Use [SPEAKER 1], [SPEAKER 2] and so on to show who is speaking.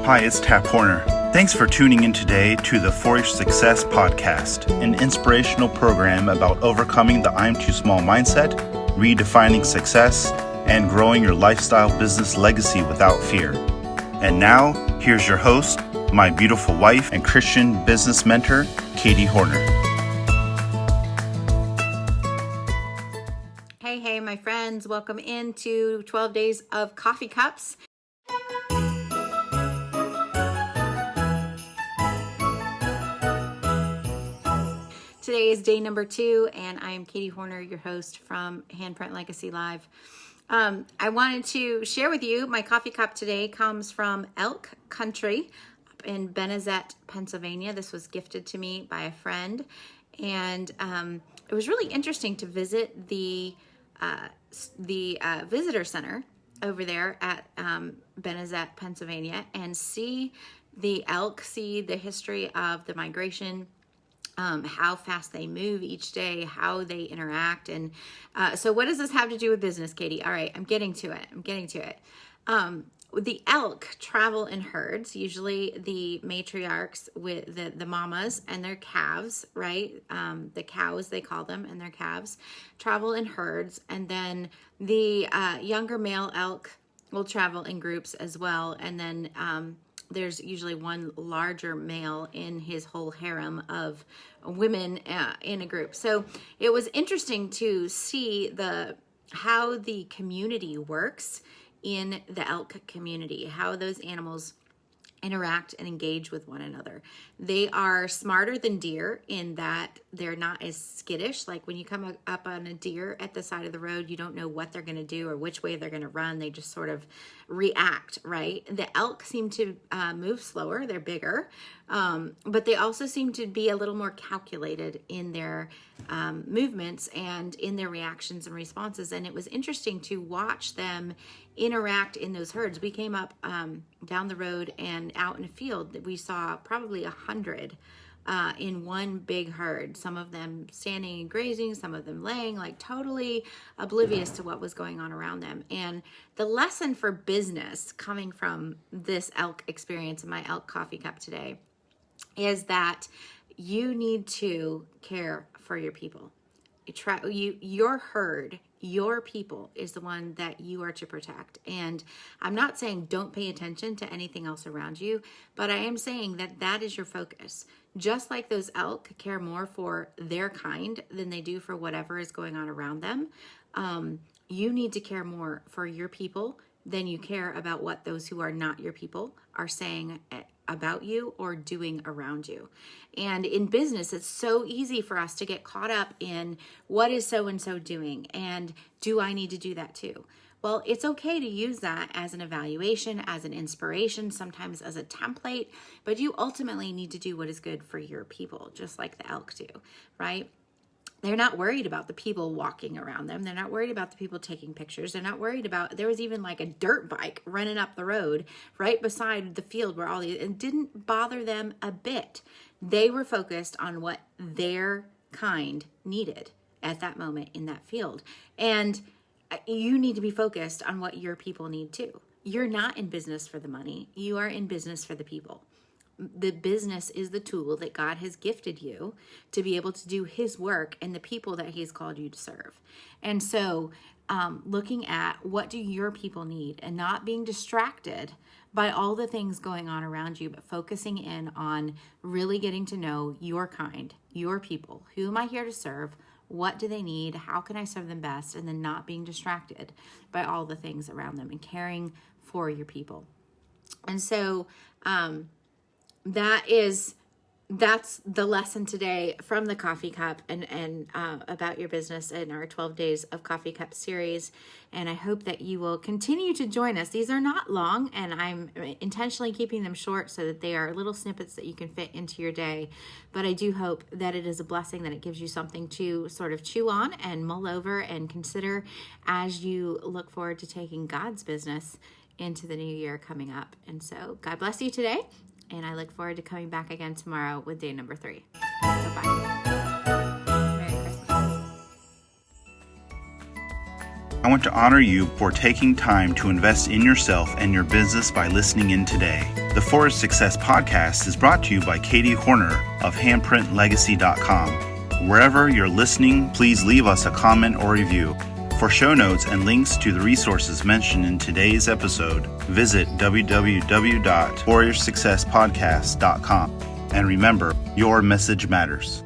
[SPEAKER 1] Hi, it's Tap Hornor. Thanks for tuning in today to the For Your Success podcast, an inspirational program about overcoming the I'm too small mindset, redefining success, and growing your lifestyle business legacy without fear. And now, here's your host, my beautiful wife and Christian business mentor, Katie Hornor.
[SPEAKER 2] Hey, my friends, welcome into 12 Days of Coffee Cups. Today is day number 2, and I am Katie Hornor, your host from Handprint Legacy Live. I wanted to share with you, my coffee cup today comes from Elk Country up in Benezet, Pennsylvania. This was gifted to me by a friend, and it was really interesting to visit the visitor center over there at Benezet, Pennsylvania, and see the elk, see the history of the migration, how fast they move each day, how they interact. And so what does this have to do with business, Katie? All right, I'm getting to it. The elk travel in herds, usually the matriarchs with the mamas and their calves, right? The cows, they call them, and their calves travel in herds. And then the younger male elk will travel in groups as well. And then there's usually one larger male in his whole harem of women in a group. So it was interesting to see how the community works in the elk community, how those animals interact and engage with one another. They are smarter than deer in that they're not as skittish. Like when you come up on a deer at the side of the road, you don't know what they're going to do or which way they're going to run. They just sort of react, right? The elk seem to move slower. They're bigger, but they also seem to be a little more calculated in their movements and in their reactions and responses. And it was interesting to watch them interact in those herds. We came up down the road and out in a field that we saw probably 100 in one big herd, some of them standing and grazing, some of them laying, like totally oblivious to what was going on around them. And the lesson for business coming from this elk experience in my elk coffee cup today is that you need to care for your people. Your herd, your people is the one that you are to protect. And I'm not saying don't pay attention to anything else around you, but I am saying that is your focus. Just like those elk care more for their kind than they do for whatever is going on around them, you need to care more for your people than you care about what those who are not your people are saying about you or doing around you. And in business, it's so easy for us to get caught up in what is so-and-so doing, and do I need to do that too? Well, it's okay to use that as an evaluation, as an inspiration, sometimes as a template, but you ultimately need to do what is good for your people, just like the elk do, right? They're not worried about the people walking around them. They're not worried about the people taking pictures. They're not worried about, there was even like a dirt bike running up the road right beside the field where all these, it didn't bother them a bit. They were focused on what their kind needed at that moment in that field. And you need to be focused on what your people need too. You're not in business for the money. You are in business for the people. The business is the tool that God has gifted you to be able to do his work and the people that he's called you to serve. And so looking at what do your people need and not being distracted by all the things going on around you, but focusing in on really getting to know your kind, your people. Who am I here to serve? What do they need? How can I serve them best? And then not being distracted by all the things around them and caring for your people. And so that's the lesson today from the coffee cup and about your business in our 12 Days of Coffee Cup series. And I hope that you will continue to join us. These are not long, and I'm intentionally keeping them short so that they are little snippets that you can fit into your day. But I do hope that it is a blessing, that it gives you something to sort of chew on and mull over and consider as you look forward to taking God's business into the new year coming up. And so God bless you today. And I look forward to coming back again tomorrow with day number 3. Bye-bye. Merry Christmas.
[SPEAKER 1] I want to honor you for taking time to invest in yourself and your business by listening in today. The Forest Success Podcast is brought to you by Katie Hornor of handprintlegacy.com. Wherever you're listening, please leave us a comment or review. For show notes and links to the resources mentioned in today's episode, visit www.warriorsuccesspodcast.com. And remember, your message matters.